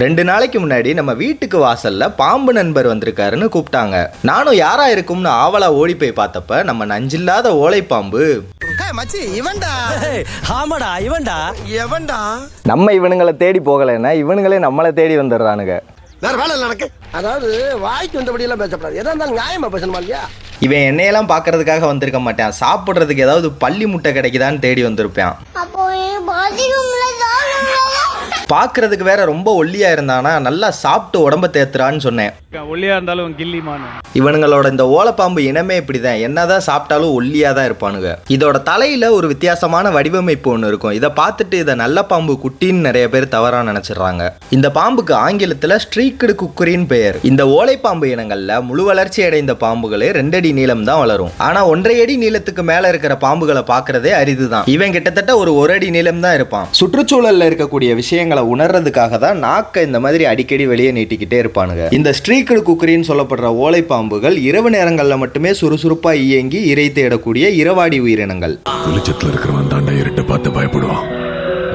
2 நாளைக்கு முன்னாடி நம்ம வீட்டுக்கு வாசல்ல பாம்பு நண்பர் வந்திருக்காருன்னு கூப்பிட்டாங்க. நானும் யாரா இருக்கும்னு ஆவலா ஓடி போய் பார்த்தப்ப நம்ம நஞ்சில்லாத ஓலைப்பாம்பு. நம்ம இவனுங்களை தேடி போகலைன்னா இவனுங்களே நம்மளை தேடி வந்துடுறானுங்க. வேற வேலை நடக்கு. அதாவது வாய்க்கு வந்தபடி எல்லாம் பேசப்படாது. எதா இருந்தாலும் நியாயமா பேசணுமா இல்லையா? இவன் என்னையெல்லாம் பாக்குறதுக்காக வந்திருக்க மாட்டான். சாப்பிடுறதுக்கு ஏதாவது பள்ளி முட்டை கிடைக்குதான்னு தேடி வந்திருப்பான். பாக்குறதுக்கு வேற ரொம்ப ஒல்லியா இருந்தானா, நல்லா சாப்பிட்டு உடம்ப தேத்துறான்னு சொன்னேன். ஒல்லியா இருந்தாலும் கில்லிமான். இவனுங்களோட இந்த ஓலைப்பாம்பு இனமே இப்படிதான், என்னதான் சாப்பிட்டாலும் ஒல்லியா தான் இருப்பானுங்க. இதோட தலையில ஒரு வித்தியாசமான வடிவமைப்பு ஒன்று இருக்கும். இதை பார்த்துட்டு இதை நல்ல பாம்பு குட்டின்னு நிறைய பேர் தவறா நினைச்சிடறாங்க. இந்த பாம்புக்கு ஆங்கிலத்துல ஸ்ட்ரீக்டு குக்கரின்னு பெயர். இந்த ஓலைப்பாம்பு இனங்கள்ல முழு வளர்ச்சி அடைந்த பாம்புகளே 2 அடி நீளம் தான் வளரும். ஆனா 1.5 அடி நீளத்துக்கு மேல இருக்கிற பாம்புகளை பாக்குறதே அரிதுதான். இவன் கிட்டத்தட்ட ஒரு 1 அடி நீளம் தான் இருப்பான். சுற்றுச்சூழல்ல இருக்கக்கூடிய விஷயங்களை உணர்றதுக்காக தான் நாக்க இந்த மாதிரி அடிக்கடி வெளியே நீட்டிக்கிட்டே இருப்பானுங்க. இந்த ஸ்ட்ரீக்டு குக்கரின்னு சொல்லப்படுற ஓலைப்பாம்புகள் இரவு நேரங்கள்ல மட்டுமே சுறுசுறுப்பா இயங்கி இரை தேடக்கூடிய இரவாடி உயிரினங்கள். வெளிச்சத்துல இருக்கிறவன் தாண்டா இருட்டை பார்த்து பயப்படுவான்.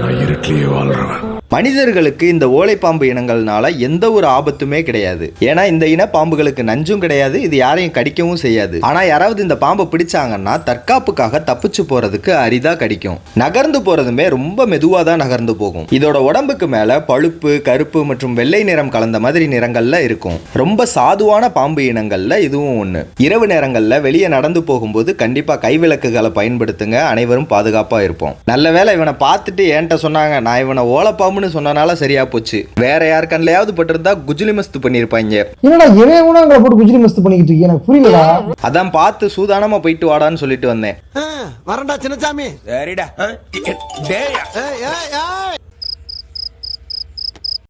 நான் இருட்டிலேயே வாழ்றவன். மனிதர்களுக்கு இந்த ஓலைப்பாம்பு இனங்கள்னால எந்த ஒரு ஆபத்துமே கிடையாது. ஏன்னா இந்த இன பாம்புகளுக்கு நஞ்சும் கிடையாது, இது யாரையும் கடிக்கவும் செய்யாது. ஆனா யாராவது இந்த பாம்பை பிடிச்சாங்கன்னா தற்காப்புக்காக தப்பிச்சு போறதுக்கு அரிதா கடிக்கும். நகர்ந்து போறதுமே ரொம்ப மெதுவா தான் நகர்ந்து போகும். இதோட உடம்புக்கு மேல பழுப்பு, கருப்பு மற்றும் வெள்ளை நிறம் கலந்த மாதிரி நிறங்கள்ல இருக்கும். ரொம்ப சாதுவான பாம்பு இனங்கள்ல இதுவும் ஒண்ணு. இரவு நேரங்கள்ல வெளியே நடந்து போகும்போது கண்டிப்பா கைவிளக்குகளை பயன்படுத்துங்க. அனைவரும் பாதுகாப்பா இருப்போம். நல்ல வேளை இவனை பார்த்துட்டு என்கிட்ட சொன்னாங்க. நான் இவனை ஓலைப்பாம்பு சொன்னனால சரியா போச்சு. வேற யார் கண்ணையாவது பட்டிருந்தா குஜிலி மஸ்து பண்ணிருப்பாங்க. என்னடா இவன் கூட அங்க போட்டு குஜிலி மஸ்து பண்ணிக்கிட்டு இருக்கீங்க, எனக்கு புரியலடா. அதான் பார்த்து சூதானமா போயிட்டு வாடான்னு சொல்லிட்டு வந்தேன். வரண்டா சின்னசாமி. சரிடா.